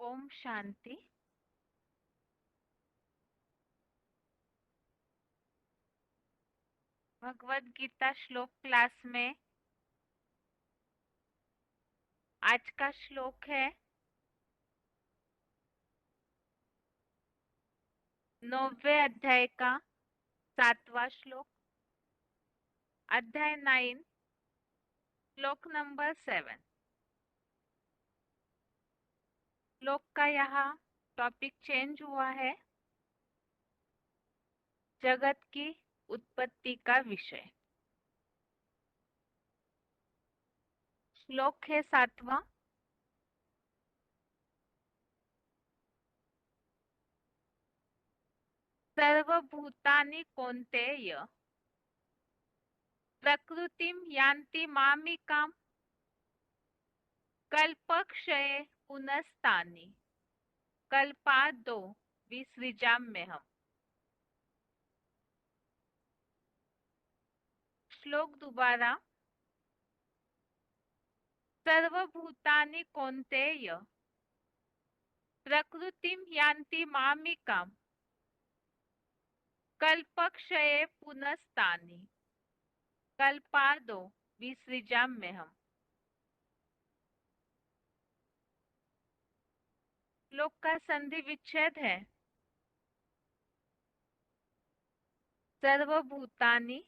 ओम शांति। भगवत गीता श्लोक क्लास में आज का श्लोक है 9वें अध्याय का 7वां श्लोक, अध्याय 9, श्लोक नंबर 7। श्लोक का यहाँ टॉपिक चेंज हुआ है, जगत की उत्पत्ति का विषय। श्लोक है 7वां। सर्वभूतानि कौन्तेय प्रकृतिम यान्ति मामिकाम कल्पक्षये पुनस्तानि कल्पादो विसृजाम्यहम्। श्लोक दोबारा। सर्वभूतानि कौन्तेय प्रकृतिम यान्ति मामिकाम कल्पक्षये पुनस्तानि कल्पादो विसृजाम्यहम्। श्लोक का संधि विच्छेद है सर्वभूतानि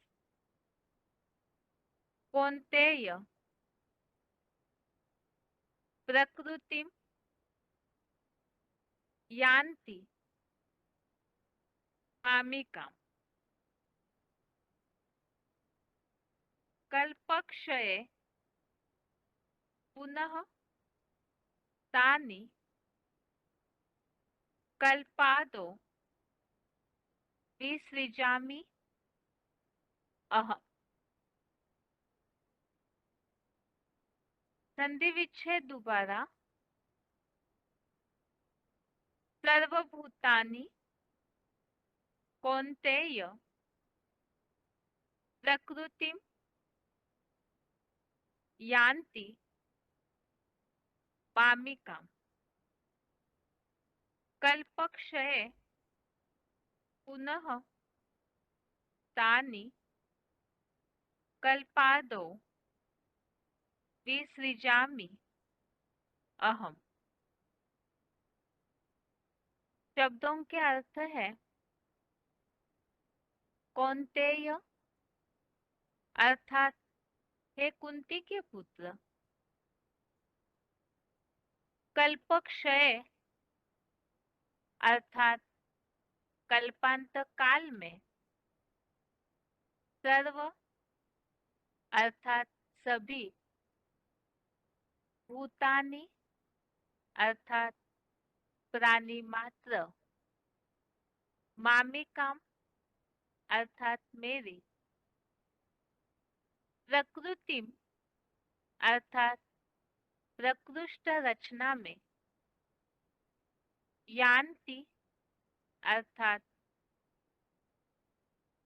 कौन्तेय प्रकृतिम यान्ति मामिकाम कल्पक्षये पुनः तानि कल्पादो विसृजामि अहम्। संधि विच्छेद दोबारा। सर्वभूतानि कौन्तेय प्रकृतिम यान्ति मामिकाम कल्पक्षये पुनः तानि कल्पादो विसृजामि अहम्। शब्दों के अर्थ है कौन्तेय अर्थात हे कुंती के पुत्र, कल्पक्षय अर्थात कल्पांत काल में, सर्व अर्थात सभी, भूतानि अर्थात प्राणी मात्र, मामिकाम अर्थात मेरी, प्रकृतिम अर्थात प्रकृष्ट रचना में, यान्ति अर्थात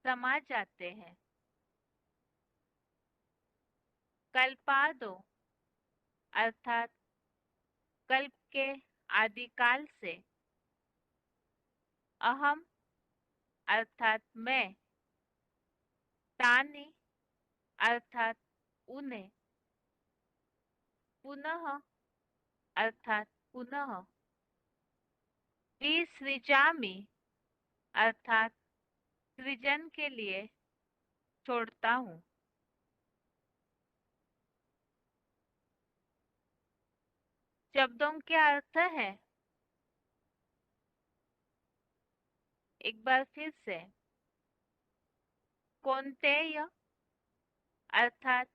समा जाते हैं, कल्पादो अर्थात कल्प के आदिकाल से, अहम अर्थात मैं, तानि अर्थात उन्हें, पुनः अर्थात पुनः, विसृजामि अर्थात सृजन के लिए छोड़ता हूँ। शब्दों के अर्थ है एक बार फिर से, कौन्तेय अर्थात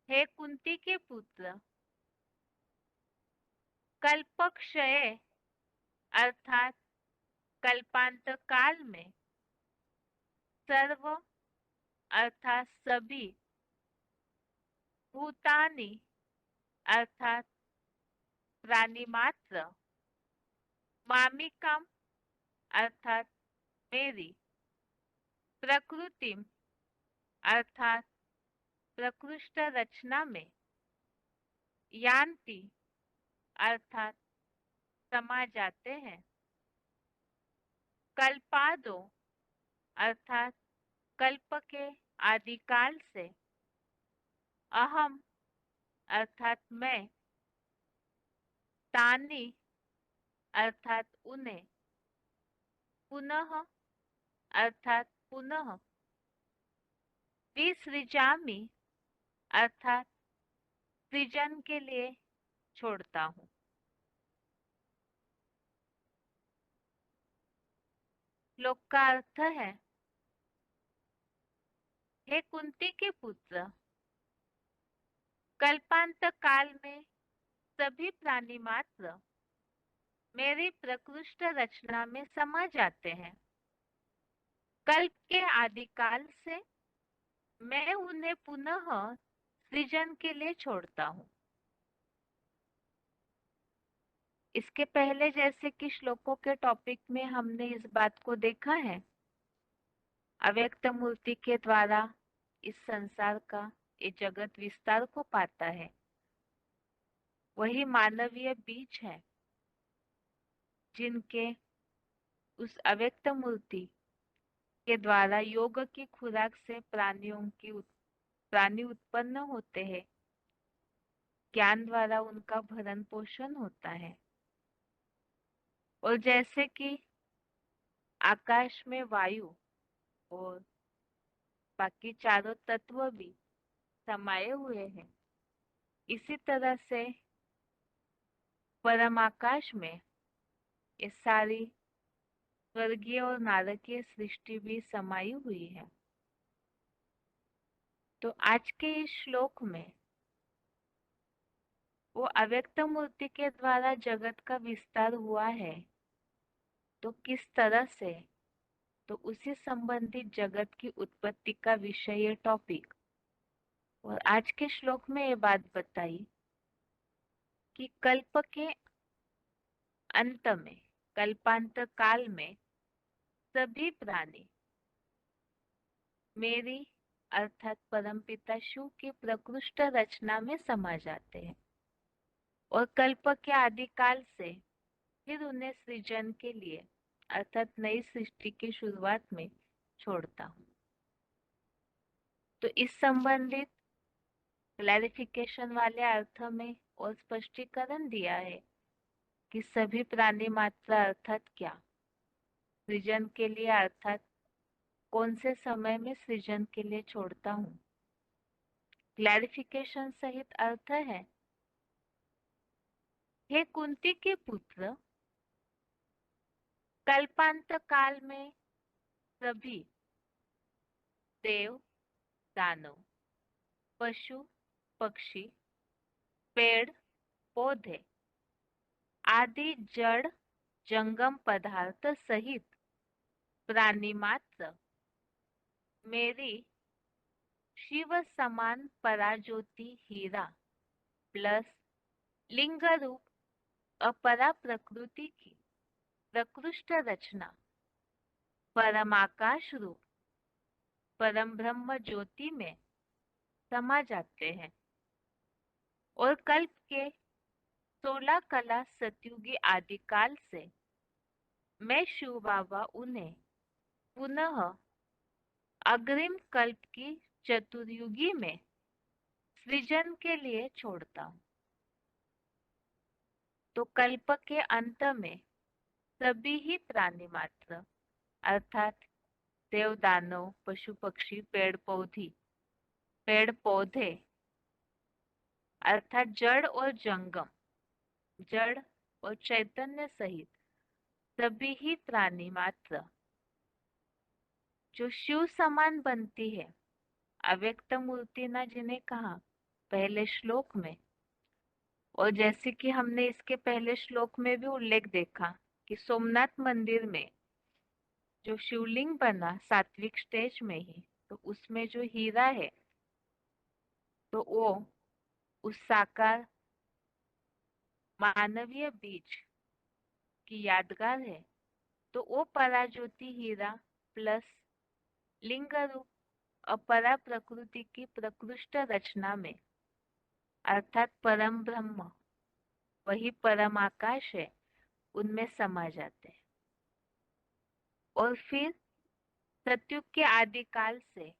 हे कुंती के पुत्र, कल्पक्षय अर्थात कल्पांत काल में, सर्व अर्थात सभी, भूतानि अर्थात प्राणी मात्र, मामिकाम अर्थात मेरी, प्रकृतिम अर्थात प्रकृष्ट रचना में, यान्ति अर्थात समा जाते हैं। कल्पादो अर्थात कल्प के आदिकाल से, अहम अर्थात मैं, तानी अर्थात उन्हें, पुनः अर्थात पुनः, विसृजामि अर्थात सृजन के लिए छोड़ता हूँ। श्लोक का अर्थ है, हे कुंती के पुत्र, कल्पांत काल में सभी प्राणी मात्र मेरी प्रकृष्ट रचना में समा जाते हैं। कल्प के आदिकाल से मैं उन्हें पुनः सृजन के लिए छोड़ता हूँ। इसके पहले जैसे कि श्लोकों के टॉपिक में हमने इस बात को देखा है, अव्यक्त मूर्ति के द्वारा इस संसार का ये जगत विस्तार को पाता है। वही मानवीय बीज है जिनके उस अव्यक्त मूर्ति के द्वारा योग की खुराक से प्राणी उत्पन्न होते हैं। ज्ञान द्वारा उनका भरण पोषण होता है। और जैसे कि आकाश में वायु और बाकी चारों तत्व भी समाये हुए हैं, इसी तरह से परम आकाश में ये सारी स्वर्गीय और नारकीय सृष्टि भी समाई हुई है। तो आज के इस श्लोक में वो अव्यक्त मूर्ति के द्वारा जगत का विस्तार हुआ है, तो किस तरह से, तो उसी संबंधित जगत की उत्पत्ति का विषय ये टॉपिक। और आज के श्लोक में ये बात बताई कि कल्प के अंत में, कल्पांत काल में सभी प्राणी मेरी अर्थात परमपिता शिव की प्रकृष्ट रचना में समा जाते हैं और कल्प के आदिकाल से फिर उन्हें सृजन के लिए अर्थात नई सृष्टि की शुरुआत में छोड़ता हूँ। तो इस संबंधित क्लैरिफिकेशन वाले अर्थ में और स्पष्टीकरण दिया है कि सभी प्राणी मात्र अर्थात क्या, सृजन के लिए अर्थात कौन से समय में सृजन के लिए छोड़ता हूँ। क्लैरिफिकेशन सहित अर्थ है, हे कुंती के पुत्र, कल्पांत काल में सभी देव, दानव, पशु, पक्षी, पेड़, पौधे आदि जड़ जंगम पदार्थ सहित प्राणी मात्र मेरी शिव समान पराज्योति हीरा प्लस लिंग रूप अपरा प्रकृति की प्रकृष्ट रचना परमाकाश रूप परम ब्रह्म ज्योति में समा जाते हैं और कल्प के 16 कला सतयुगी आदिकाल से मैं शिव बाबा उन्हें पुनः अग्रिम कल्प की चतुर्युगी में सृजन के लिए छोड़ता हूँ। तो कल्प के अंत में सभी ही प्राणी मात्र अर्थात देव, दानव, पशु, पक्षी, पेड़ पौधे अर्थात जड़ और जंगम, जड़ और चैतन्य सहित सभी ही प्राणी मात्र जो शिव समान बनती है, अव्यक्त मूर्ति ना जिन्हें कहा पहले श्लोक में। और जैसे कि हमने इसके पहले श्लोक में भी उल्लेख देखा कि सोमनाथ मंदिर में जो शिवलिंग बना सात्विक स्टेज में ही, तो उसमें जो हीरा है तो वो उस साकार मानवीय बीज की यादगार है। तो वो पराज्योति हीरा प्लस लिंग रूप अपरा प्रकृति की प्रकृष्ट रचना में अर्थात परम ब्रह्म, वही परम आकाश है, उनमें समा जाते हैं। और फिर सतयुग के आदिकाल से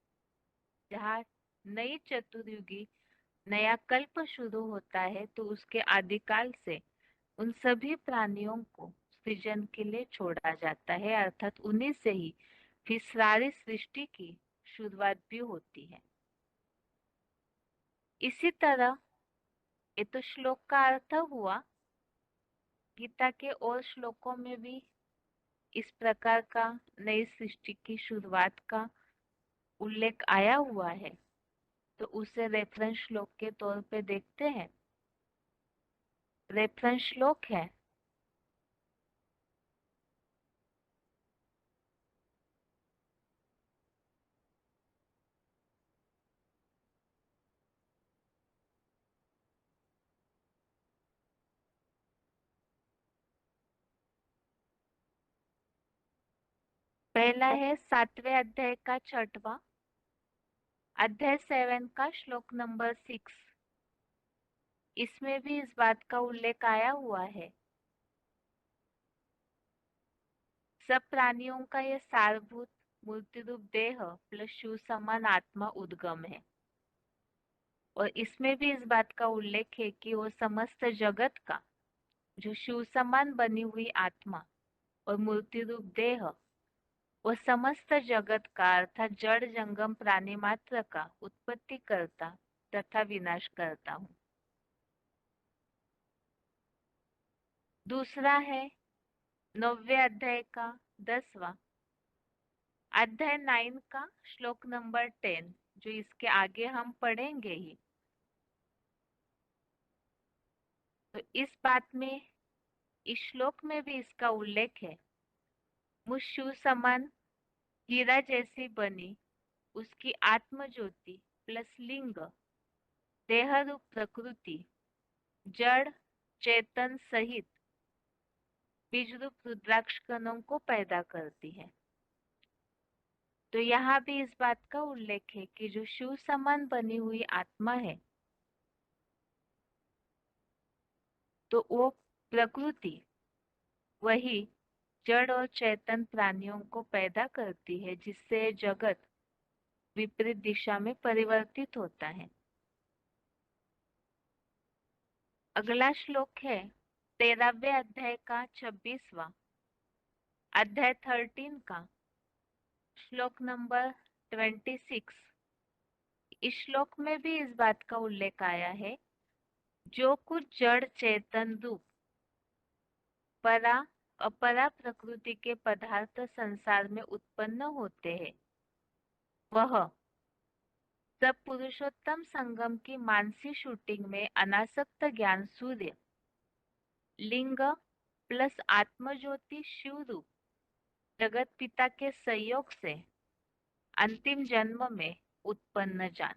जहाँ नई चतुर्युगी नया कल्प शुरू होता है, तो उसके आदिकाल से उन सभी प्राणियों को सृजन के लिए छोड़ा जाता है, अर्थात उन्हीं से ही फिर सारी सृष्टि की शुरुआत भी होती है। इसी तरह ये तो श्लोक का अर्थ हुआ। गीता के और श्लोकों में भी इस प्रकार का नई सृष्टि की शुरुआत का उल्लेख आया हुआ है, तो उसे रेफरेंस श्लोक के तौर पे देखते हैं। रेफरेंस श्लोक है पहला है 7वें अध्याय का 6वां, अध्याय 7 का श्लोक नंबर 6। इसमें भी इस बात का उल्लेख आया हुआ है। सब प्राणियों का यह सारभूत मूर्ति रूप देह प्लस शिव समान आत्मा उद्गम है। और इसमें भी इस बात का उल्लेख है कि वो समस्त जगत का जो शिव समान बनी हुई आत्मा और मूर्ति रूप देह, वो समस्त जगत का अर्थात जड़ जंगम प्राणी मात्र का उत्पत्ति करता तथा विनाश करता हूँ। दूसरा है 9वें अध्याय का 10वां, अध्याय 9 का श्लोक नंबर 10, जो इसके आगे हम पढ़ेंगे ही। तो इस बात में, इस श्लोक में भी इसका उल्लेख है। मुझ शिव समान हीरा जैसी बनी उसकी आत्म ज्योति प्लस लिंग देह रूप प्रकृति जड़ चेतन सहित बीज रूप रुद्राक्ष कणों को पैदा करती है। तो यहाँ भी इस बात का उल्लेख है कि जो शिव समान बनी हुई आत्मा है, तो वो प्रकृति वही जड़ और चेतन प्राणियों को पैदा करती है, जिससे जगत विपरीत दिशा में परिवर्तित होता है। अगला श्लोक है 13वें अध्याय का 26वां, अध्याय 13 का श्लोक नंबर 26। इस श्लोक में भी इस बात का उल्लेख आया है, जो कुछ जड़ चेतन रूप परा अपरा प्रकृति के पदार्थ संसार में उत्पन्न होते हैं, वह सब पुरुषोत्तम संगम की मानसी शूटिंग में अनासक्त ज्ञान सूर्य लिंग प्लस आत्मज्योति शिव रूप जगत पिता के सहयोग से अंतिम जन्म में उत्पन्न जान।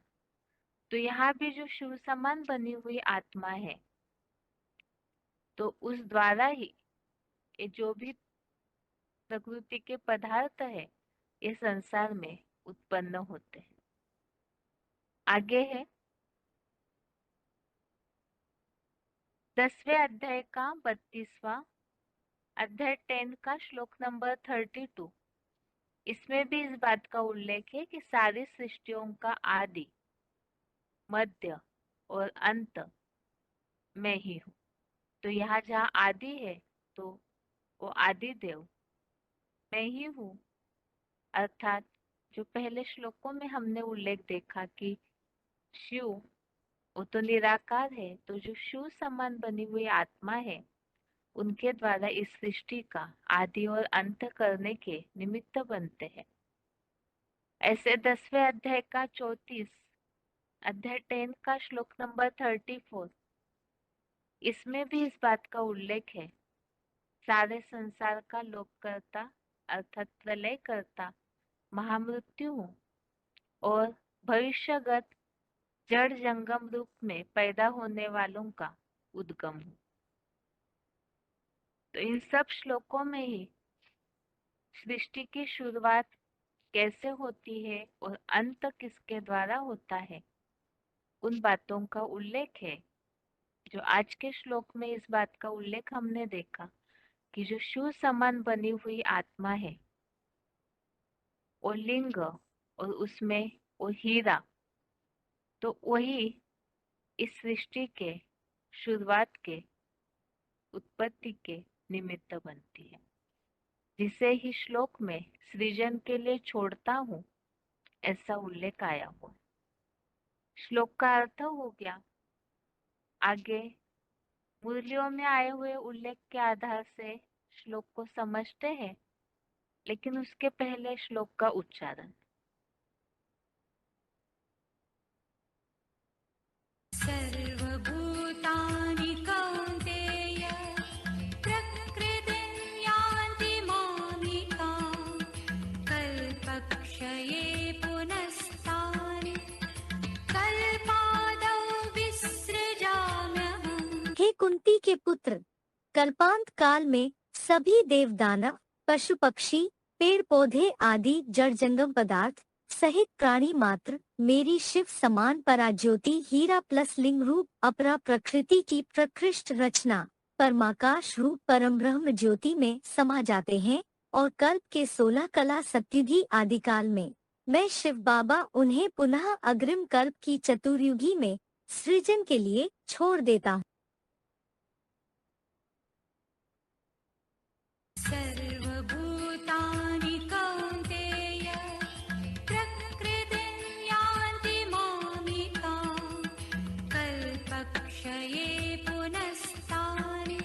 तो यहाँ भी जो शिव समान बनी हुई आत्मा है, तो उस द्वारा ही ये जो भी प्रकृति के पदार्थ है, ये संसार में उत्पन्न होते हैं। आगे है 10वें अध्याय का 32वां, अध्याय 10 का श्लोक नंबर 32। इसमें भी इस बात का उल्लेख है कि सारी सृष्टियों का आदि मध्य और अंत मैं ही हूँ। तो यहाँ जहाँ आदि है, तो वो आदि देव मैं ही हूँ। अर्थात जो पहले श्लोकों में हमने उल्लेख देखा कि शिव वो तो निराकार है, तो जो शिव समान बनी हुई आत्मा है, उनके द्वारा इस सृष्टि का आदि और अंत करने के निमित्त बनते हैं। ऐसे 10वें अध्याय का 34, अध्याय 10 का श्लोक नंबर 34। इसमें भी इस बात का उल्लेख है, सारे संसार का लोककर्ता अर्थात प्रलय करता महामृत्यु हूँ और भविष्यगत जड़ जंगम रूप में पैदा होने वालों का उद्गम हूँ। तो इन सब श्लोकों में ही सृष्टि की शुरुआत कैसे होती है और अंत किसके द्वारा होता है, उन बातों का उल्लेख है। जो आज के श्लोक में इस बात का उल्लेख हमने देखा कि जो शिव समान बनी हुई आत्मा है, वो लिंग और उसमें वो हीरा, तो वही इस सृष्टि के शुरुआत के उत्पत्ति के निमित्त बनती है, जिसे ही श्लोक में सृजन के लिए छोड़ता हूँ, ऐसा उल्लेख आया हुआ। श्लोक का अर्थ हो गया। आगे मूल्यों में आए हुए उल्लेख के आधार से श्लोक को समझते हैं, लेकिन उसके पहले श्लोक का उच्चारण। सर्वभूतानि कौन्तेय प्रकृतिं यान्ति मामिकाम् कल्पक्षये पुनस्तानि कल्पादौ विसृजाम्यहम्। हे कुंती के पुत्र, कल्पांत काल में सभी देव दानव, पशु पक्षी, पेड़ पौधे आदि जड़ जंगम पदार्थ सहित प्राणी मात्र मेरी शिव समान पराज्योति हीरा प्लस लिंग रूप अपरा प्रकृति की प्रकृष्ट रचना परमाकाश रूप परम ब्रह्म ज्योति में समा जाते हैं और कल्प के 16 कला सत्युगी आदि काल में मैं शिव बाबा उन्हें पुनः अग्रिम कल्प की चतुर्युगी में सृजन के लिए छोड़ देता हूँ। सर्वभूतानि कौन्तेय प्रकृतिं यान्ति मामिकाम् कल्पक्षये पुनस्तानि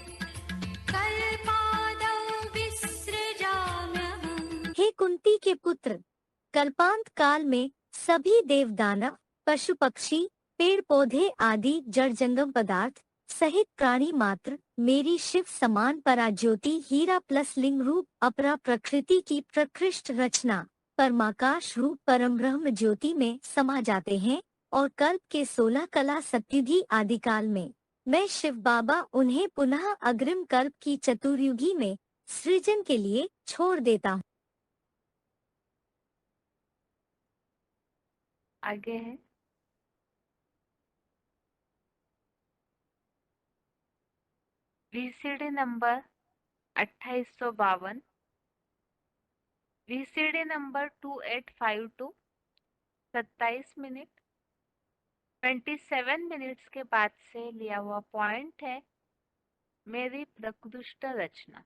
कल्पादौ विसृजाम्यहम्। हे कुंती के पुत्र, कल्पांत काल में सभी देव दानव, पशु पक्षी, पेड़ पौधे आदि जड़ जंगम पदार्थ सहित प्राणी मात्र मेरी शिव समान पराज्योति हीरा प्लस लिंग रूप अपरा प्रकृति की प्रकृष्ट रचना परमाकाश रूप परम ब्रह्म ज्योति में समा जाते हैं और कल्प के 16 कला सत्युगी आदि काल में मैं शिव बाबा उन्हें पुनः अग्रिम कल्प की चतुर्युगी में सृजन के लिए छोड़ देता हूँ। आगे है VCD number 2852, VCD number 2852, 27 minute 27 minutes के बाद से लिया हुआ पॉइंट है मेरी प्रकृष्ट रचना।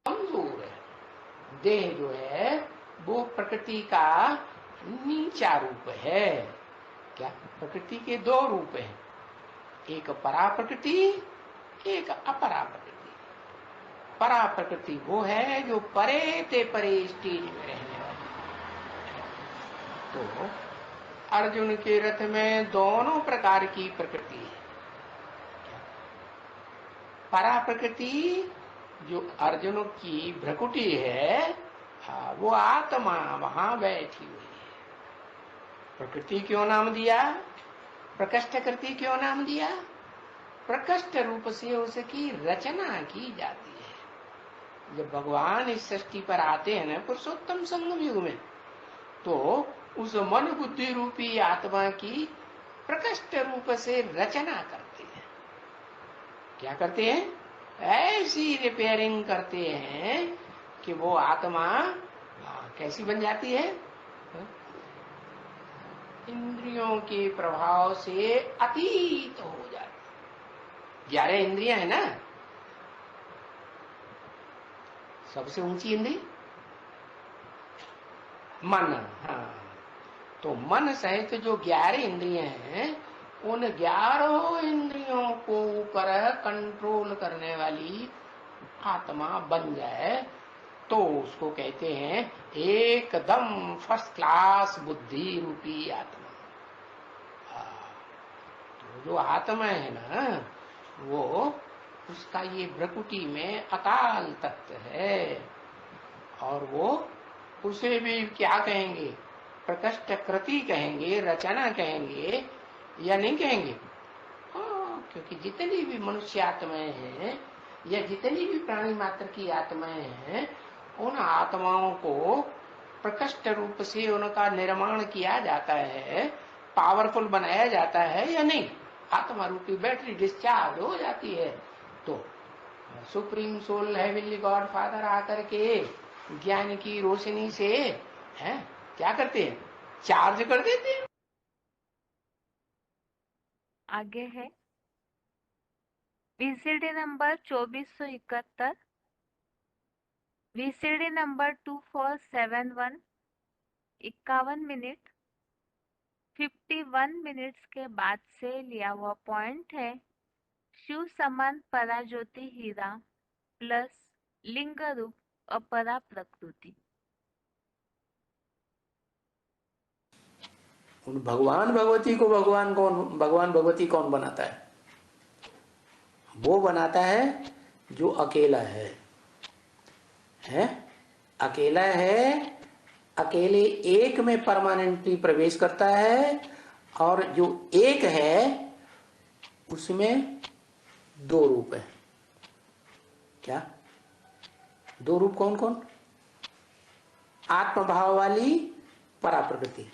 कमजोर है। देह जो है वो प्रकृति का नीचा रूप है। क्या प्रकृति के दो रूप हैं, एक परा प्रकृति, एक अपरा प्रकृति। परा प्रकृति वो है जो परे ते परे स्टेज में रहने वाली। तो अर्जुन के रथ में दोनों प्रकार की प्रकृति है। परा प्रकृति जो अर्जुन की भ्रकुटी है, वो आत्मा वहां बैठी हुई है। प्रकृति क्यों नाम दिया, प्रकृष्ट कृति क्यों नाम दिया? प्रकृष्ट रूप से उसकी रचना की जाती है। जब भगवान इस सृष्टि पर आते हैं ना पुरुषोत्तम संगम युग में, तो उस मन बुद्धि रूपी आत्मा की प्रकृष्ट रूप से रचना करते हैं। क्या करते हैं? ऐसी रिपेयरिंग करते हैं कि वो आत्मा कैसी बन जाती है? इंद्रियों के प्रभाव से अतीत हो जाती है। 11 इंद्रियां है ना, सबसे ऊंची इंद्रिय मन। हाँ, तो मन सहित जो 11 इंद्रियां हैं, उन 11 इंद्रियों को ऊपर कंट्रोल करने वाली आत्मा बन जाए तो उसको कहते हैं एकदम फर्स्ट क्लास बुद्धि रूपी आत्मा। तो जो आत्मा है ना, वो उसका ये भ्रकुटी में अकाल तत्व है, और वो उसे भी क्या कहेंगे? प्रकृष्ट कृति कहेंगे, रचना कहेंगे या नहीं कहेंगे? क्योंकि जितनी भी मनुष्य आत्माएं हैं या जितनी भी प्राणी मात्र की आत्माएं हैं, उन आत्माओं को प्रकृष्ट रूप से उनका निर्माण किया जाता है, पावरफुल बनाया जाता है या नहीं? आत्मा रूपी बैटरी डिस्चार्ज हो जाती है तो supreme soul heavenly god father आकर के ज्ञान की रोशनी से हैं क्या करते हैं, चार्ज कर देते हैं। आगे है VCD number 2471, VCD number 2471, 51 minute 51 minutes के बाद से लिया हुआ पॉइंट है शिव समान पराज्योति हीरा प्लस लिंग रूप अपरा प्रकृति। उन भगवान भगवती को भगवान भगवती कौन बनाता है? वो बनाता है जो अकेला है, अकेला है, अकेले एक में परमानेंटली प्रवेश करता है, और जो एक है उसमें दो रूप है। क्या दो रूप? कौन कौन? आत्मभाव वाली परा प्रकृति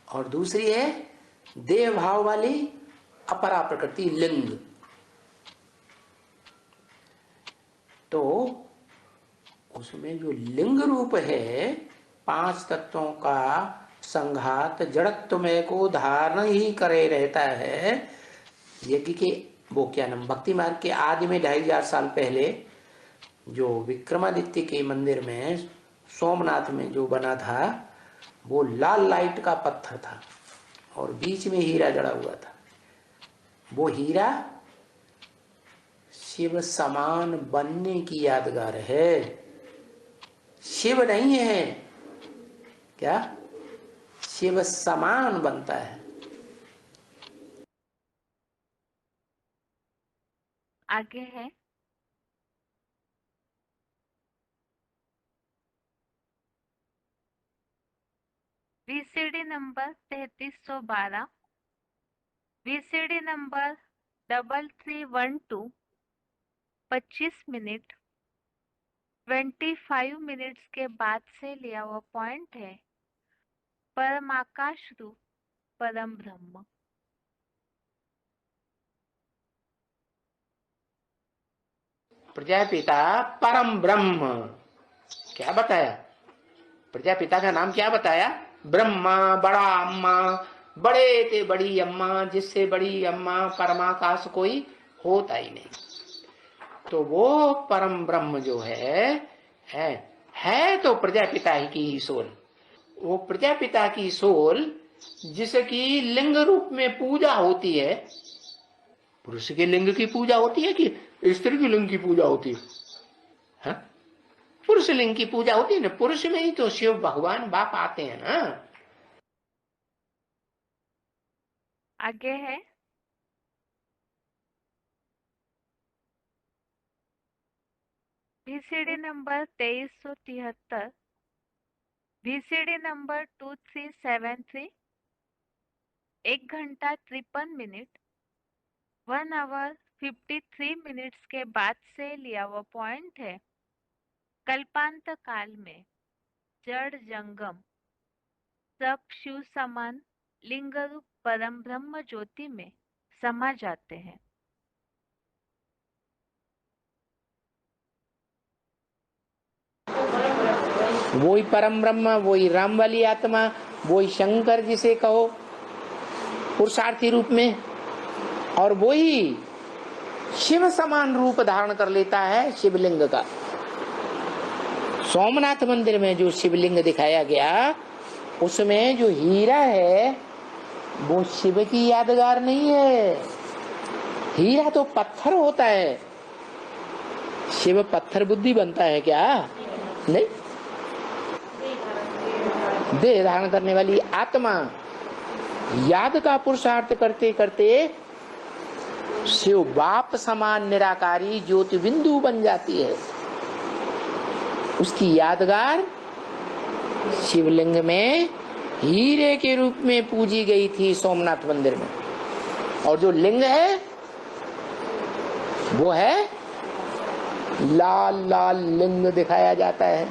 और दूसरी है देह भाव वाली अपरा प्रकृति लिंग। तो उसमें जो लिंग रूप है, पांच तत्वों का संघात जड़त्वमय को धारण ही करे रहता है। यज्ञ के वो क्या नाम, भक्ति मार्ग के आदि में 2500 साल पहले जो विक्रमादित्य के मंदिर में सोमनाथ में जो बना था, वो लाल लाइट का पत्थर था और बीच में हीरा जड़ा हुआ था। वो हीरा शिव समान बनने की यादगार है, शिव नहीं है। क्या? शिव समान बनता है। आगे है VCD number 3312, VCD number 3312, 25 minute 25 minutes के बाद से लिया हुआ पॉइंट है परमाकाश रूप परम ब्रह्म। प्रजापिता परम ब्रह्म क्या बताया? प्रजापिता का नाम क्या बताया? ब्रह्मा, बड़ा अम्मा, बड़े ते बड़ी अम्मा, जिससे बड़ी अम्मा परमाकाश कोई होता ही नहीं। तो वो परम ब्रह्म जो है तो प्रजापिता ही की सोल। वो प्रजापिता की सोल जिसकी लिंग रूप में पूजा होती है। पुरुष के लिंग की पूजा होती है कि स्त्री के लिंग की पूजा होती है? पुरुष लिंग की पूजा होती है ना। पुरुष में ही तो शिव भगवान बाप आते हैं ना। आगे है VCD नंबर 2373, VCD नंबर 2373, 1 घंटा 53 मिनट 1 आवर 53 मिनट्स के बाद से लिया हुआ पॉइंट है कल्पांत काल में जड़ जंगम सब शिव समान लिंग रूप परम ब्रह्म ज्योति में समा जाते हैं। वही परम ब्रह्म, वही राम वाली आत्मा, वही शंकर जिसे कहो पुरुषार्थी रूप में, और वही शिव समान रूप धारण कर लेता है शिवलिंग का। सोमनाथ मंदिर में जो शिवलिंग दिखाया गया उसमें जो हीरा है वो शिव की यादगार नहीं है। हीरा तो पत्थर होता है। शिव पत्थर बुद्धि बनता है क्या? नहीं। देह धारण करने वाली आत्मा याद का पुरुषार्थ करते करते शिव बाप समान निराकारी ज्योति बिंदु बन जाती है। उसकी यादगार शिवलिंग में हीरे के रूप में पूजी गई थी सोमनाथ मंदिर में, और जो लिंग है वो है लाल लाल लिंग दिखाया जाता है।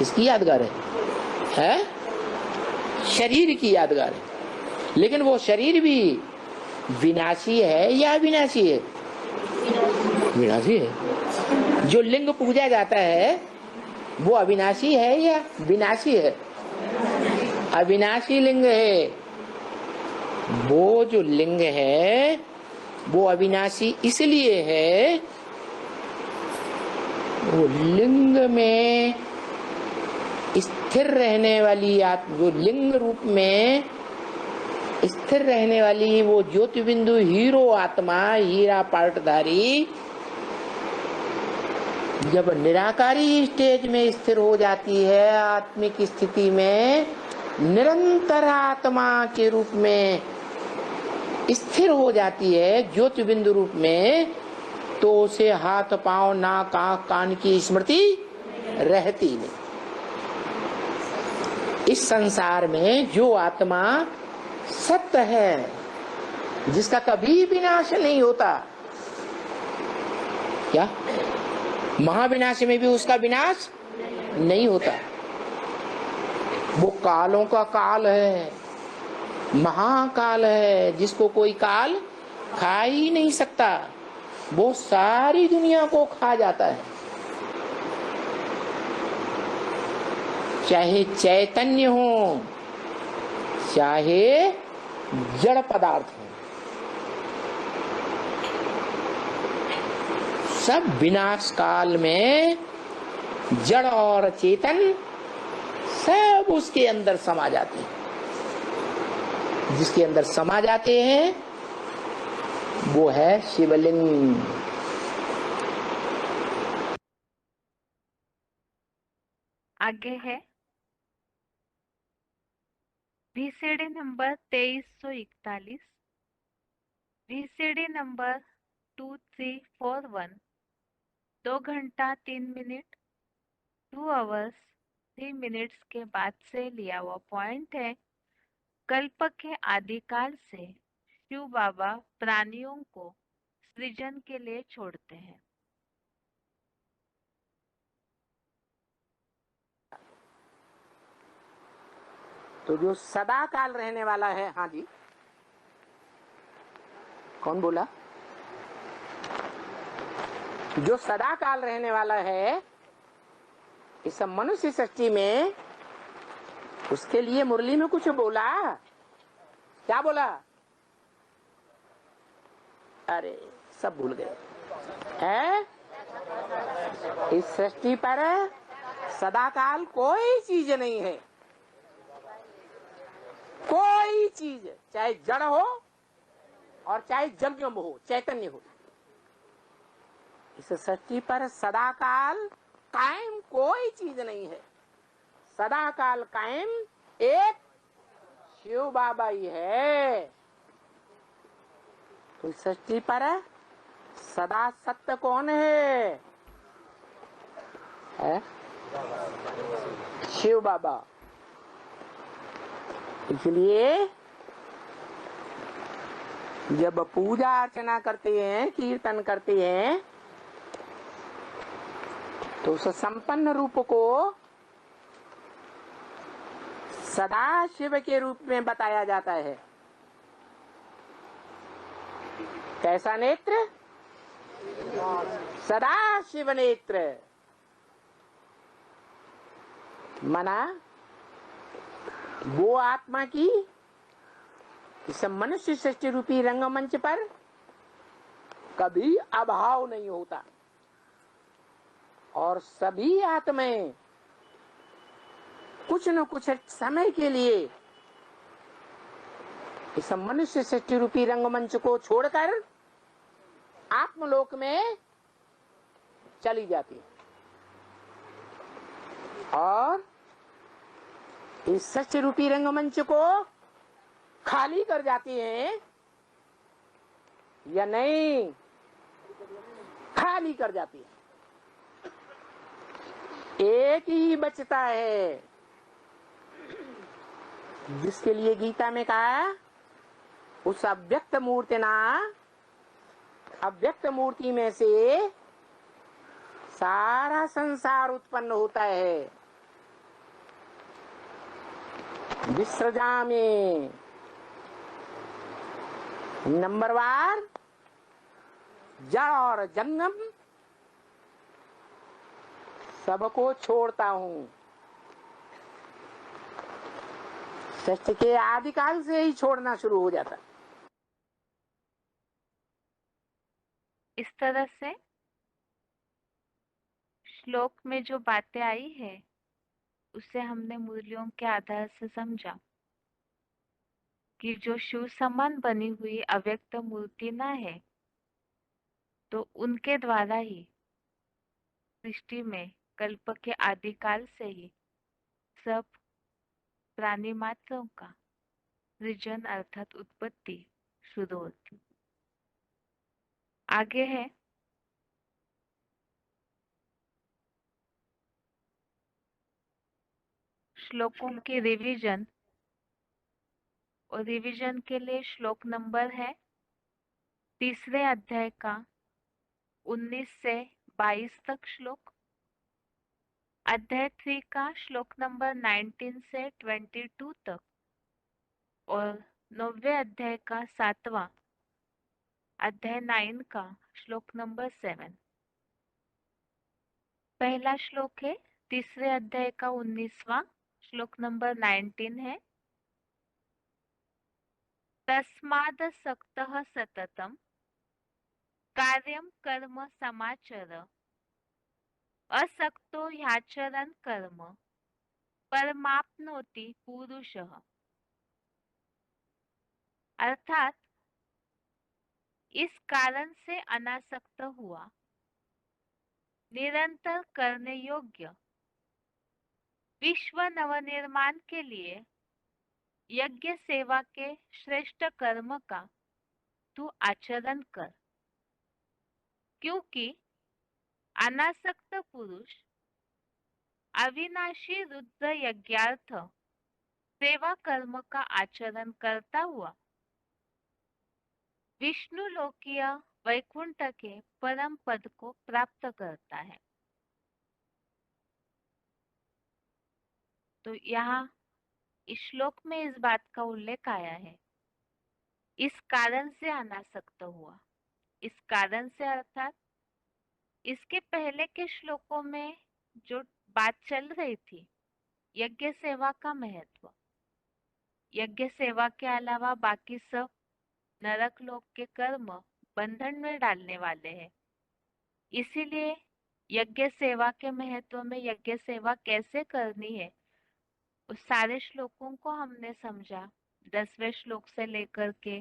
इसकी यादगार है? शरीर की यादगार है। लेकिन वो शरीर भी विनाशी है या अविनाशी है? विनाशी है। जो लिंग पूजा जाता है वो अविनाशी है या विनाशी है? अविनाशी लिंग है। वो जो लिंग है वो अविनाशी इसलिए है, वो लिंग में स्थिर रहने वाली जो लिंग रूप में स्थिर रहने वाली वो ज्योति बिंदु हीरो आत्मा, हीरा पार्टधारी, जब निराकारी स्टेज में स्थिर हो जाती है, आत्मिक स्थिति में निरंतर आत्मा के रूप में स्थिर हो जाती है ज्योति बिंदु रूप में, तो उसे हाथ पांव नाक आंख कान की स्मृति रहती नहीं। इस संसार में जो आत्मा सत्य है, जिसका कभी विनाश नहीं होता, क्या महाविनाश में भी उसका विनाश नहीं होता, वो कालों का काल है, महाकाल है, जिसको कोई काल खा ही नहीं सकता, वो सारी दुनिया को खा जाता है। चाहे चैतन्य हो चाहे जड़ पदार्थ हो, सब विनाश काल में जड़ और चेतन सब उसके अंदर समा जाते हैं। जिसके अंदर समा जाते हैं वो है शिवलिंग। आगे है VCD नंबर 2341, VCD नंबर 2341, 2 घंटा 3 मिनट 2 hours 3 minutes के बाद से लिया हुआ पॉइंट है। कल्प के आदिकाल से शिव बाबा प्राणियों को सृजन के लिए छोड़ते हैं। तो जो सदा काल रहने वाला है, हाँ जी कौन बोला? जो सदा काल रहने वाला है इस मनुष्य सृष्टि में, उसके लिए मुरली में कुछ बोला? क्या बोला? अरे सब भूल गए हैं। इस सृष्टि पर सदा काल कोई चीज नहीं है। कोई चीज, चाहे जड़ हो और चाहे जंगम हो, चैतन्य हो, इस सृष्टि पर सदा काल कायम कोई चीज नहीं है। सदा काल कायम एक शिव बाबा ही है। तो इस सृष्टि पर सदा सत्य कौन है? शिव बाबा। इसलिए जब पूजा अर्चना करते हैं, कीर्तन करते हैं, तो उस संपन्न रूप को सदा शिव के रूप में बताया जाता है। कैसा नेत्र? सदा शिव नेत्र। मना वो आत्मा की इस मनुष्य सृष्टि रूपी रंगमंच पर कभी अभाव नहीं होता, और सभी आत्माएं कुछ न कुछ समय के लिए इस मनुष्य सृष्टि रूपी रंगमंच को छोड़कर आत्मलोक में चली जाती है, और इस सृष्टि रूपी रंगमंच को खाली कर जाती हैं या नहीं? खाली कर जाती है। एक ही बचता है, जिसके लिए गीता में कहा उस अव्यक्त मूर्ति ना, अव्यक्त मूर्ति में से सारा संसार उत्पन्न होता है। विसृजामि नंबरवार जड़ और जंगम सबको छोड़ता हूँ। सृष्टि के आदिकाल से ही छोड़ना शुरू हो जाता। इस तरह से श्लोक में जो बातें आई है उसे हमने मूल्यों के आधार से समझा कि जो शिव समान बनी हुई अव्यक्त मूर्ति ना है तो उनके द्वारा ही सृष्टि में कल्प के आदिकाल से ही सब प्राणी मात्रों का सृजन अर्थात उत्पत्ति शुरू होती। आगे है श्लोकों की रिवीजन, और रिवीजन के लिए श्लोक नंबर है तीसरे अध्याय का 19 से 22 तक श्लोक, अध्याय 3 का श्लोक नंबर 19 से 22 तक, और 9वें अध्याय का 7वां अध्याय 9 का श्लोक नंबर 7। पहला श्लोक है तीसरे अध्याय का 19वां श्लोक नंबर 19 है, तस्मादसक्तः सततं कार्यं कर्म समाचर असक्तो ह्याचरन् कर्म परमाप्नोति पुरुषः। अर्थात इस कारण से अनासक्त हुआ, निरंतर करने योग्य विश्व नवनिर्माण के लिए यज्ञ सेवा के श्रेष्ठ कर्म का तू आचरण कर, क्योंकि अनासक्त पुरुष अविनाशी रुद्र यज्ञार्थ सेवा कर्म का आचरण करता हुआ विष्णु लोकीय वैकुंठ के परम पद को प्राप्त करता है। तो यहाँ इस श्लोक में इस बात का उल्लेख आया है, इस कारण से अनासक्त हुआ। इस कारण से अर्थात इसके पहले के श्लोकों में जो बात चल रही थी यज्ञ सेवा का महत्व, यज्ञ सेवा के अलावा बाकी सब नरक लोक के कर्म बंधन में डालने वाले हैं, इसीलिए यज्ञ सेवा के महत्व में यज्ञ सेवा कैसे करनी है उस सारे श्लोकों को हमने समझा। 10वें श्लोक से लेकर के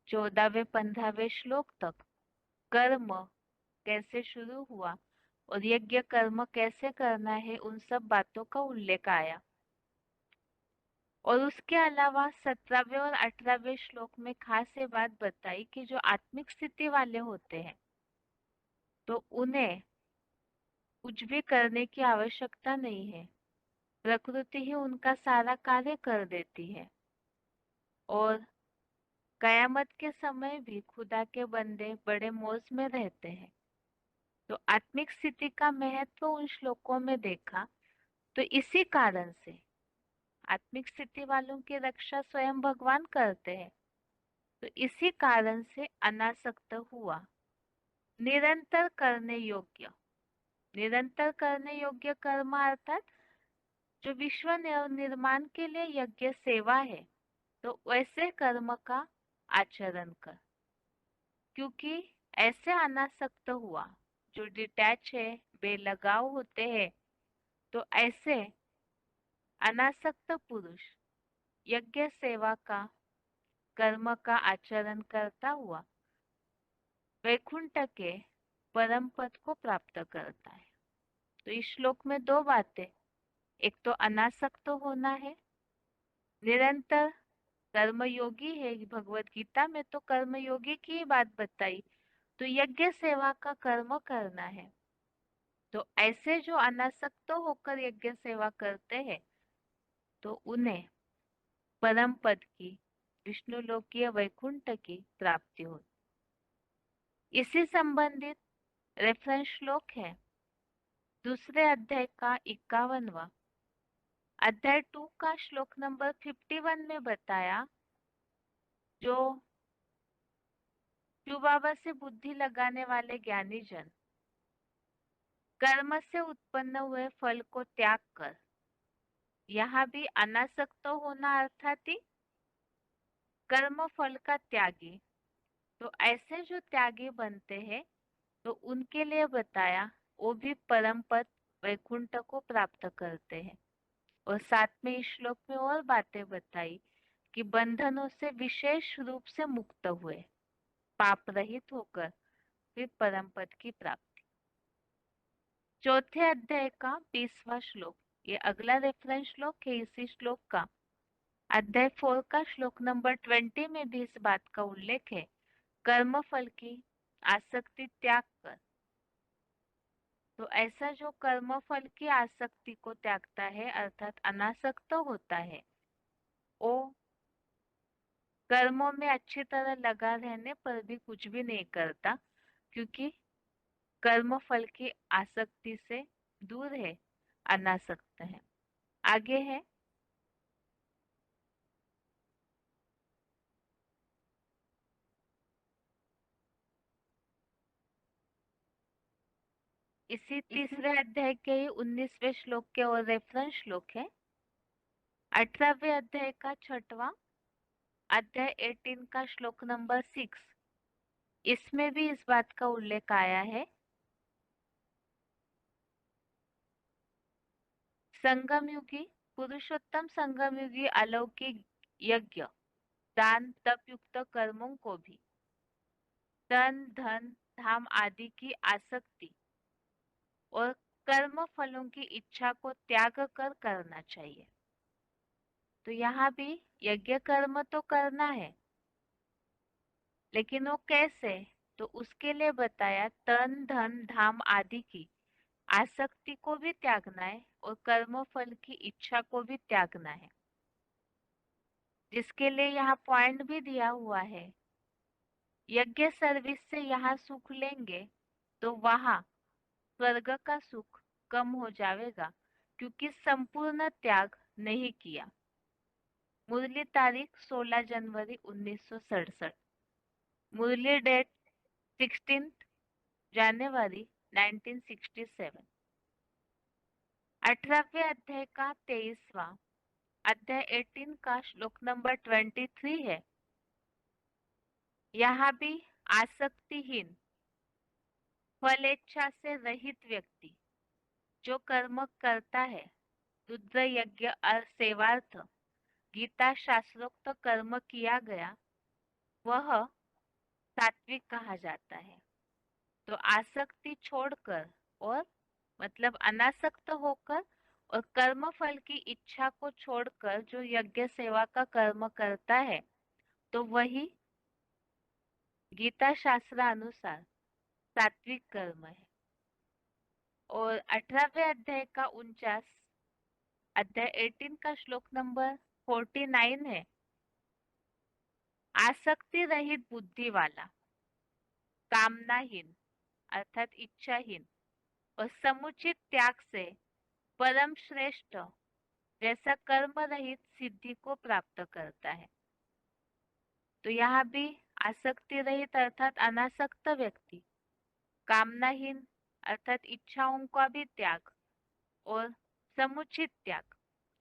14वें 15वें श्लोक तक कर्म कैसे शुरू हुआ और यज्ञ कर्म कैसे करना है उन सब बातों का उल्लेख आया। और उसके अलावा 17वें और 18वें श्लोक में खास ये बात बताई कि जो आत्मिक स्थिति वाले होते हैं तो उन्हें कुछ भी करने की आवश्यकता नहीं है, प्रकृति ही उनका सारा कार्य कर देती है, और कयामत के समय भी खुदा के बंदे बड़े मौज में रहते हैं। तो आत्मिक स्थिति का महत्व उन श्लोकों में देखा, तो इसी कारण से आत्मिक स्थिति वालों की रक्षा स्वयं भगवान करते हैं, तो इसी कारण से अनासक्त हुआ, निरंतर करने योग्य, निरंतर करने योग्य कर्म अर्थात जो विश्व निर्माण के लिए यज्ञ सेवा है तो वैसे कर्म का आचरण कर, क्योंकि ऐसे अनासक्त हुआ जो डिटैच है, बेलगाव होते हैं, तो ऐसे अनासक्त पुरुष यज्ञ सेवा का कर्म का आचरण करता हुआ वैकुंठ के परम पद को प्राप्त करता है। तो इस श्लोक में दो बातें, एक तो अनासक्त होना है, निरंतर कर्मयोगी है, भगवत गीता में तो कर्मयोगी की ही बात बताई, तो यज्ञ सेवा का कर्म करना है। तो ऐसे जो अनासक्त होकर यज्ञ सेवा करते हैं तो उन्हें परम पद की, विष्णु लोकीय वैकुंठ की प्राप्ति होती। इसी संबंधित रेफरेंस श्लोक है दूसरे अध्याय का 51वां, अध्याय 2 का श्लोक नंबर 51 में बताया, जो शिव बाबा से बुद्धि लगाने वाले ज्ञानी जन कर्म से उत्पन्न हुए फल को त्याग कर यहाँ भी अनासक्त होना अर्थात ही कर्म फल का त्यागी। तो ऐसे जो त्यागी बनते हैं तो उनके लिए बताया वो भी परम पद वैकुंठ को प्राप्त करते हैं। और साथ में इस श्लोक में और बातें बताई कि बंधनों से विशेष रूप से मुक्त हुए पाप रहित होकर फिर परम पद की प्राप्ति। चौथे अध्याय का 20वां श्लोक, ये अगला रेफरेंस श्लोक है इसी श्लोक का। अध्याय 4 का श्लोक नंबर 20 में भी इस बात का उल्लेख है। कर्म फल की आसक्ति त्याग कर। तो ऐसा जो कर्म फल की आसक्ति को त्यागता है अर्थात अनासक्त होता है वो कर्मों में अच्छी तरह लगा रहने पर भी कुछ भी नहीं करता, क्योंकि कर्म फल की आसक्ति से दूर है, अनासक्त है। आगे है इसी तीसरे अध्याय के ही 19वें श्लोक के और रेफरेंस श्लोक है। 18वें अध्याय का 6वां अध्याय 18 का श्लोक नंबर 6, इसमें भी इस बात का उल्लेख आया है। संगम युगी पुरुषोत्तम संगम युगी अलौकिक यज्ञ दान तप युक्त कर्मों को भी तन धन धाम आदि की आसक्ति और कर्म फलों की इच्छा को त्याग कर करना चाहिए। तो यहाँ भी यज्ञ कर्म तो करना है, लेकिन वो कैसे? तो उसके लिए बताया तन धन धाम आदि की आसक्ति को भी त्यागना है और कर्म फल की इच्छा को भी त्यागना है, जिसके लिए यहाँ पॉइंट भी दिया हुआ है। यज्ञ सर्विस से यहाँ सुख लेंगे तो वहां स्वर्ग का सुख कम हो जाएगा, क्योंकि संपूर्ण त्याग नहीं किया। मुरली तारीख 16 जनवरी 1967, मुरली डेट 16 जनवरी 1967। 18वें अध्याय का 23वां अध्याय 18 का श्लोक नंबर 23 है। यहाँ भी आसक्तिहीन फलेच्छा से रहित व्यक्ति जो कर्म करता है, रुद्र यज्ञ और सेवार्थ गीता शास्त्रोक्त कर्म किया गया, वह सात्विक कहा जाता है। तो आसक्ति छोड़कर और मतलब अनासक्त होकर और कर्म फल की इच्छा को छोड़कर जो यज्ञ सेवा का कर्म करता है तो वही गीता शास्त्र अनुसार सात्विक कर्म है। और 18वें अध्याय का 49 अध्याय 18 का श्लोक नंबर 49 है। आसक्ति रहित बुद्धि वाला, कामनाहीन अर्थात इच्छाहीन और समुचित त्याग से परम श्रेष्ठ जैसा कर्म रहित सिद्धि को प्राप्त करता है। तो यहाँ भी आसक्ति रहित अर्थात अनासक्त व्यक्ति, कामनाहीन अर्थात इच्छाओं का भी त्याग और समुचित त्याग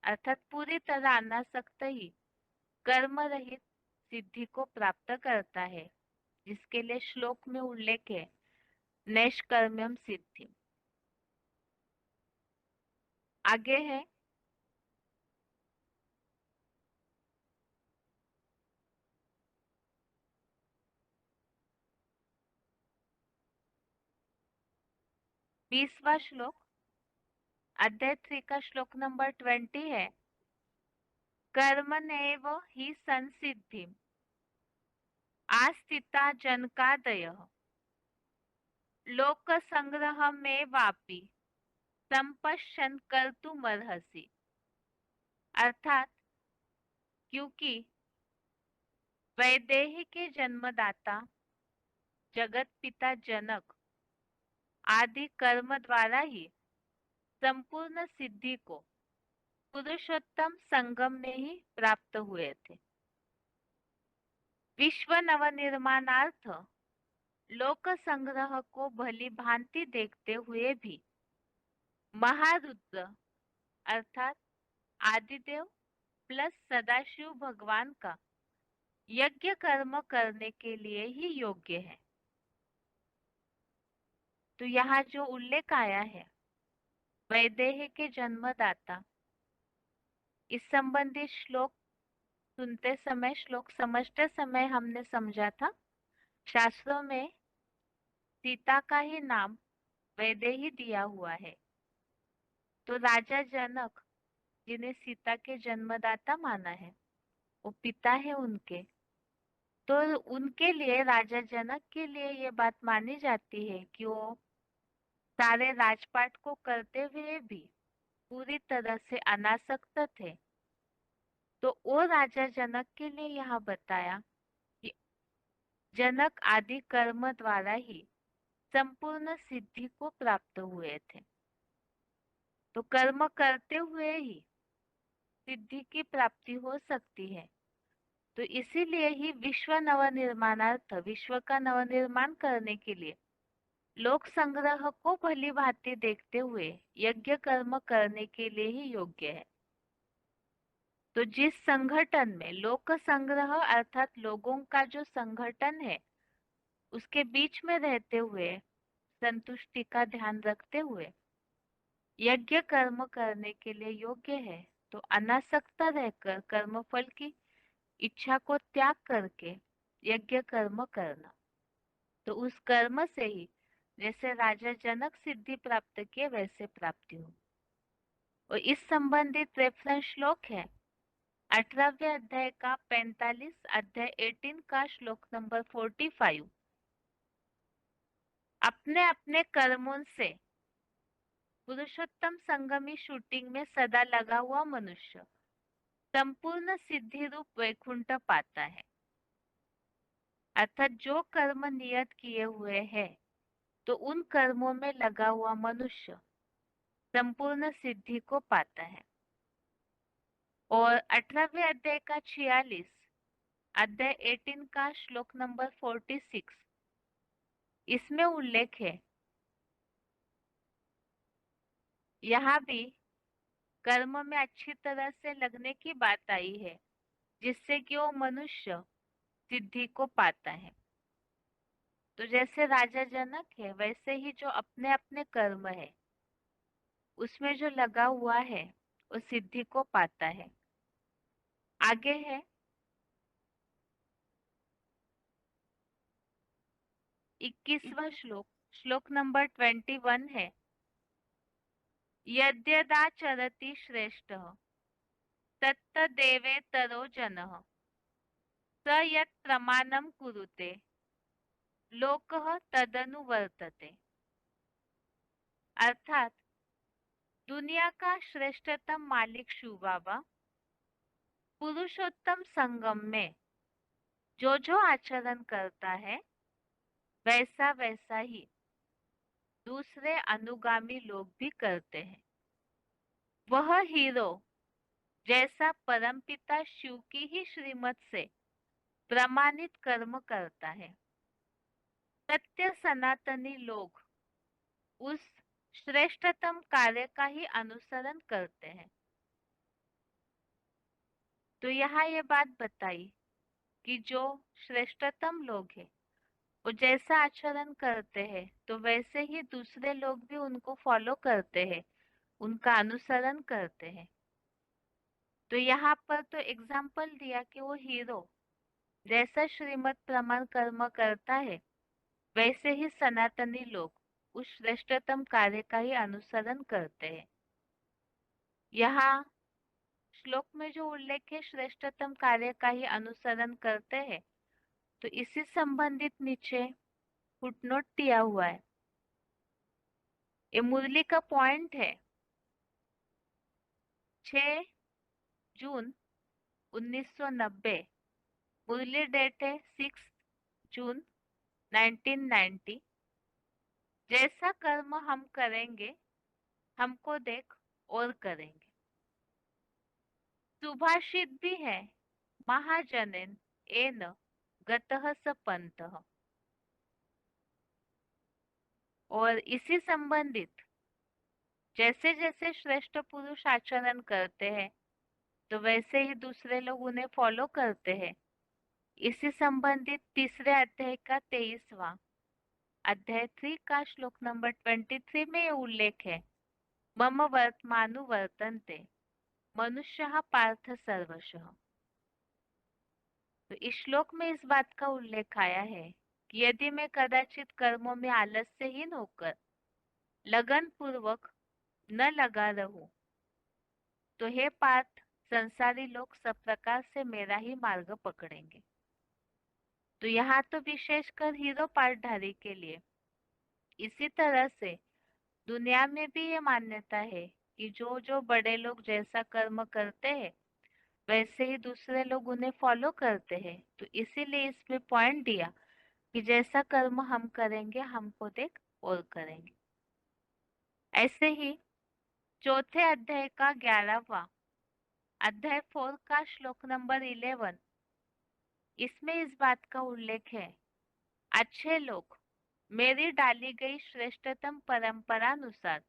अर्थात पूरी तरह अनासक्त ही कर्म रहित सिद्धि को प्राप्त करता है, जिसके लिए श्लोक में उल्लेख है नैष्कर्म्यम सिद्धि। आगे है बीसवा श्लोक अध्याय 3 का श्लोक नंबर 20 है। कर्मणैव हि संसिद्धिं आस्थिता जनकादयः लोक संग्रह में वापी संपश्यन कर्तुमर्हसि। अर्थात क्योंकि वैदेही के जन्मदाता जगत पिता जनक आदि कर्म द्वारा ही संपूर्ण सिद्धि को पुरुषोत्तम संगम में ही प्राप्त हुए थे। विश्व नवनिर्माणार्थ लोक संग्रह को भली भांति देखते हुए भी महारुद्र अर्थात आदिदेव प्लस सदाशिव भगवान का यज्ञ कर्म करने के लिए ही योग्य है। तो यहाँ जो उल्लेख आया है वैदेही के जन्मदाता, इस संबंधी श्लोक सुनते समय, श्लोक समझते समय हमने समझा था शास्त्रों में सीता का ही नाम वैदेही दिया हुआ है। तो राजा जनक जिन्हें सीता के जन्मदाता माना है, वो पिता है उनके, तो उनके लिए, राजा जनक के लिए ये बात मानी जाती है कि वो सारे राजपाट को करते हुए भी पूरी तरह से अनासक्त थे। तो वो राजा जनक के लिए यहाँ बताया कि जनक आदि कर्म द्वारा ही संपूर्ण सिद्धि को प्राप्त हुए थे। तो कर्म करते हुए ही सिद्धि की प्राप्ति हो सकती है। तो इसीलिए ही विश्व नवनिर्माणार्थ, विश्व का नवनिर्माण करने के लिए लोक संग्रह को भली भांति देखते हुए यज्ञ कर्म करने के लिए ही योग्य है। तो जिस संगठन में लोक संग्रह अर्थात लोगों का जो संगठन है, उसके बीच में रहते हुए संतुष्टि का ध्यान रखते हुए यज्ञ कर्म करने के लिए योग्य है, तो अनासक्त रहकर कर्मफल की इच्छा को त्याग करके यज्ञ कर्म करना। तो उस कर्म से ही जैसे राजा जनक सिद्धि प्राप्त किए वैसे प्राप्ति हो। और इस संबंधित रेफरेंस श्लोक है 18वें अध्याय का 45, अध्याय 18 का श्लोक नंबर 45। अपने अपने कर्मों से पुरुषोत्तम संगमी शूटिंग में सदा लगा हुआ मनुष्य संपूर्ण सिद्धि रूप वैकुंठ पाता है। अर्थात जो कर्म नियत किए हुए हैं, तो उन कर्मों में लगा हुआ मनुष्य संपूर्ण सिद्धि को पाता है। और 18वें अध्याय का 46, अध्याय 18 का श्लोक नंबर 46, इसमें उल्लेख है, यहाँ भी कर्म में अच्छी तरह से लगने की बात आई है, जिससे कि वो मनुष्य सिद्धि को पाता है। तो जैसे राजा जनक है, वैसे ही जो अपने अपने कर्म है उसमें जो लगा हुआ है वो सिद्धि को पाता है। आगे है 21वां श्लोक, श्लोक नंबर 21 है, यद्यदाचरति श्रेष्ठः तत्तदेवेतरो जनः स यत् प्रमाणं कुरुते लोकः तदनुवर्तते। अर्थात दुनिया का श्रेष्ठतम मालिक शिव बाबा पुरुषोत्तम संगम में जो आचरण करता है, वैसा वैसा ही दूसरे अनुगामी लोग भी करते हैं। वह हीरो जैसा परमपिता शिव की ही श्रीमत से प्रमाणित कर्म करता है, सत्य सनातनी लोग उस श्रेष्ठतम कार्य का ही अनुसरण करते हैं। तो यहाँ ये बात बताई कि जो श्रेष्ठतम लोग हैं वो जैसा आचरण करते हैं, तो वैसे ही दूसरे लोग भी उनको फॉलो करते हैं, उनका अनुसरण करते हैं। तो यहाँ पर तो एग्जाम्पल दिया कि वो हीरो जैसा श्रीमत प्रमाण कर्म करता है, वैसे ही सनातनी लोग उस श्रेष्ठतम कार्य का ही अनुसरण करते हैं। यहाँ श्लोक में जो उल्लेख है श्रेष्ठतम कार्य का ही अनुसरण करते हैं, तो इसी संबंधित नीचे फुटनोट दिया हुआ है। ये मुरली का पॉइंट है 6 जून 1990, मुरली डेट है 6 जून 1990। जैसा कर्म हम करेंगे हमको देख और करेंगे। सुभाषित भी है, महाजनेन एन गतः स पंथः। और इसी संबंधित जैसे जैसे श्रेष्ठ पुरुष आचरण करते हैं तो वैसे ही दूसरे लोग उन्हें फॉलो करते हैं। इसी संबंधित तीसरे अध्याय का 23वां अध्याय 3 का श्लोक नंबर 23 में ये उल्लेख है, मम वर्तमानु वर्तन्ते मनुष्यः पार्थ सर्वशः। तो इस श्लोक में इस बात का उल्लेख आया है कि यदि मैं कदाचित कर्मों में आलस्यहीन होकर लगन पूर्वक न लगा रहूं तो हे पार्थ, संसारी लोग सब प्रकार से मेरा ही मार्ग पकड़ेंगे। तो यहाँ तो विशेषकर हीरो पार्टधारी के लिए, इसी तरह से दुनिया में भी ये मान्यता है कि जो जो बड़े लोग जैसा कर्म करते हैं वैसे ही दूसरे लोग उन्हें फॉलो करते हैं। तो इसीलिए इसमें पॉइंट दिया कि जैसा कर्म हम करेंगे हमको देख और करेंगे। ऐसे ही चौथे अध्याय का 11वां अध्याय 4 का श्लोक नंबर 11, इसमें इस बात का उल्लेख है, अच्छे लोग मेरी डाली गई श्रेष्ठतम परंपरानुसार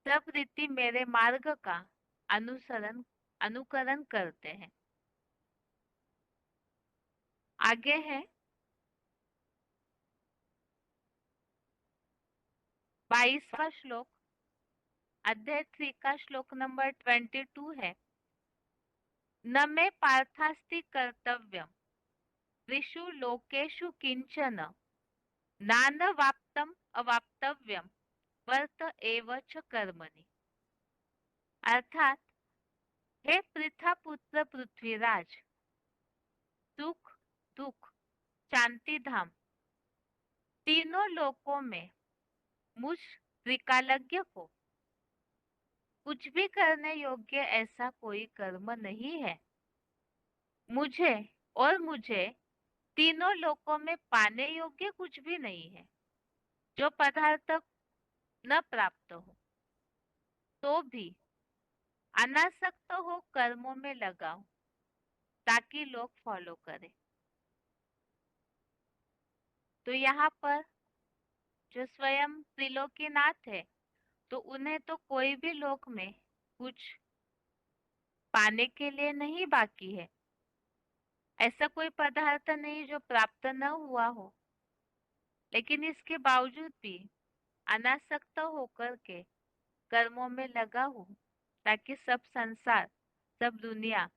सब रीति मेरे मार्ग का अनुकरण करते हैं। आगे है 22वां श्लोक अध्याय 3 का श्लोक नंबर 22 है, न मे पार्थास्ति कर्तव्यम त्रिषु लोकेषु किंचन नानवाप्तम अवाप्तव्यम वर्त एव च कर्मणि। अर्थात हे पृथा पुत्र पृथ्वीराज, सुख दुख शांति धाम तीनों लोकों में मुझ त्रिकालज्ञ को कुछ भी करने योग्य ऐसा कोई कर्म नहीं है। मुझे तीनों लोकों में पाने योग्य कुछ भी नहीं है। जो पदार्थ न प्राप्त हो तो भी अनासक्त हो कर्मों में लगाओ ताकि लोग फॉलो करें। तो यहाँ पर जो स्वयं त्रिलोकीनाथ है तो उन्हें तो कोई भी लोक में कुछ पाने के लिए नहीं बाकी है। ऐसा कोई पदार्थ नहीं जो प्राप्त न हुआ हो, लेकिन इसके बावजूद भी अनासक्त होकर के कर्मों में लगा हूं ताकि सब संसार सब दुनिया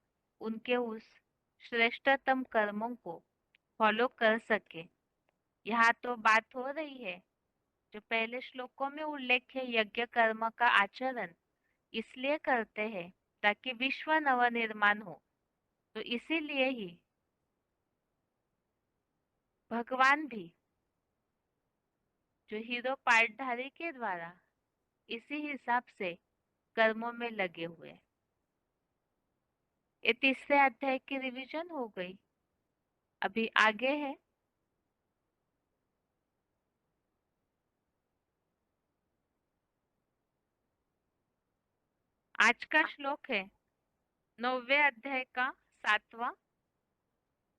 उनके उस श्रेष्ठतम कर्मों को फॉलो कर सके। यहाँ तो बात हो रही है जो पहले श्लोकों में उल्लेख है, यज्ञ कर्म का आचरण इसलिए करते हैं ताकि विश्व नवनिर्माण हो। तो इसीलिए ही भगवान भी जो हीरो पार्टधारी के द्वारा इसी हिसाब से कर्मों में लगे हुए। ये तीसरे अध्याय की रिवीजन हो गई। अभी आगे है आज का श्लोक है 9वें अध्याय का 7वां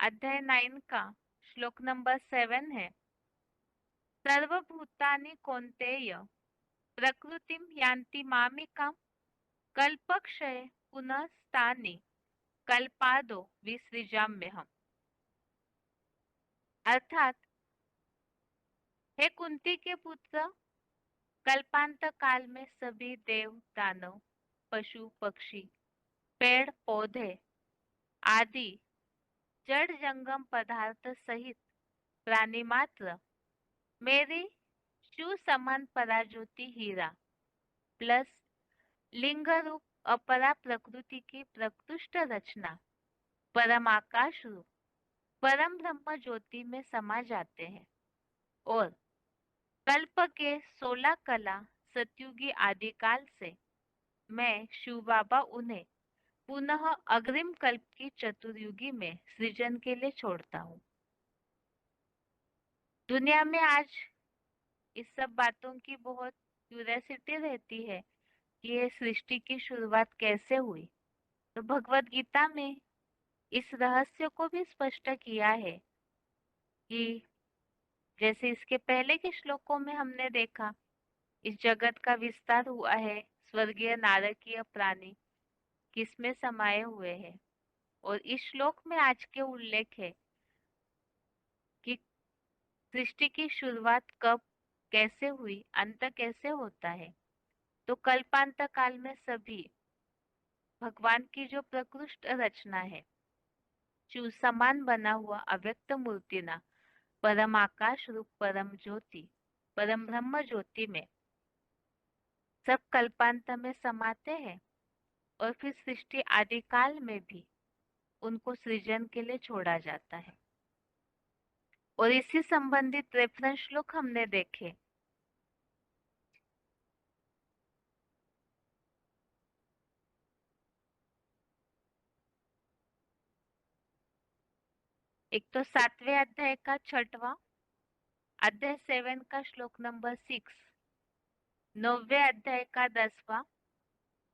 अध्याय 9 का श्लोक नंबर 7 है, सर्वभूतानि कौन्तेय प्रकृतिम यान्ति मामिकाम कल्पक्षये पुनस्तानि कल्पादो विसृजाम्यहम्। अर्थात हे कुंती के पुत्र, कल्पांत काल में सभी देव दानव पशु पक्षी पेड़ पौधे आदि जड़ जंगम पदार्थ सहित प्राणी मात्र मेरी शिव समान पराज्योति हीरा प्लस लिंग रूप अपरा प्रकृति की प्रकृष्ट रचना परम आकाश रूप परम ब्रह्म ज्योति में समा जाते हैं और कल्प के 16 कला सतयुगी आदिकाल से मैं शिव बाबा उन्हें पुनः अग्रिम कल्प की चतुर्युगी में सृजन के लिए छोड़ता हूँ। दुनिया में आज इस सब बातों की बहुत क्यूरियोसिटी रहती है कि ये सृष्टि की शुरुआत कैसे हुई। तो भगवत गीता में इस रहस्य को भी स्पष्ट किया है कि जैसे इसके पहले के श्लोकों में हमने देखा, इस जगत का विस्तार हुआ है, स्वर्गीय नारकीय प्राणी किसमें समाये हुए हैं। और इस श्लोक में आज के उल्लेख है कि सृष्टि की शुरुआत कब, कैसे हुई, अंत कैसे होता है। तो कल्पांत काल में सभी भगवान की जो प्रकृष्ट रचना है, जो समान बना हुआ अव्यक्त मूर्तिना परम आकाश रूप परम ज्योति, परम ब्रह्म ज्योति में सब कल्पांत में समाते हैं और फिर सृष्टि आदि काल में भी उनको सृजन के लिए छोड़ा जाता है। और इसी संबंधित रेफरेंस श्लोक हमने देखे। एक तो 7वें अध्याय का 6वां, अध्याय 7 का श्लोक नंबर 6, 9वें अध्याय का 10वां,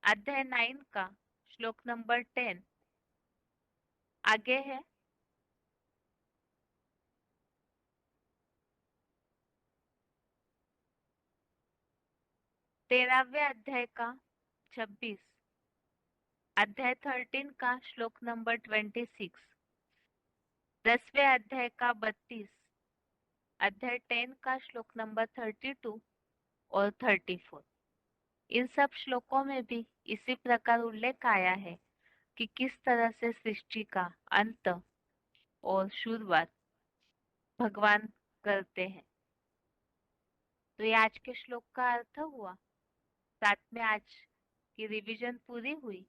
अध्याय 9 का श्लोक नंबर 10। आगे है 13वें अध्याय का 26, अध्याय 13 का श्लोक नंबर 26, 10वें अध्याय का 32, अध्याय 10 का श्लोक नंबर 32 और 34। इन सब श्लोकों में भी इसी प्रकार उल्लेख आया है कि किस तरह से सृष्टि का अंत और शुरुआत भगवान करते हैं। तो ये आज के श्लोक का अर्थ हुआ। साथ में आज की रिवीजन पूरी हुई।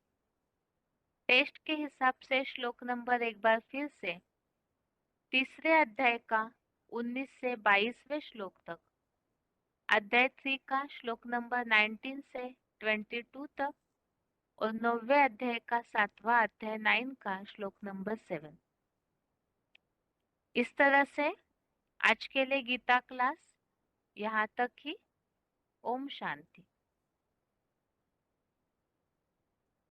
टेस्ट के हिसाब से श्लोक नंबर एक बार फिर से, तीसरे अध्याय का 19 से 22वें श्लोक तक, अध्याय 3 का श्लोक नंबर 19 से 22 तक और 9वें अध्याय का 7वां अध्याय 9 का श्लोक नंबर 7। इस तरह से आज के लिए गीता क्लास यहाँ तक ही। ओम शांति।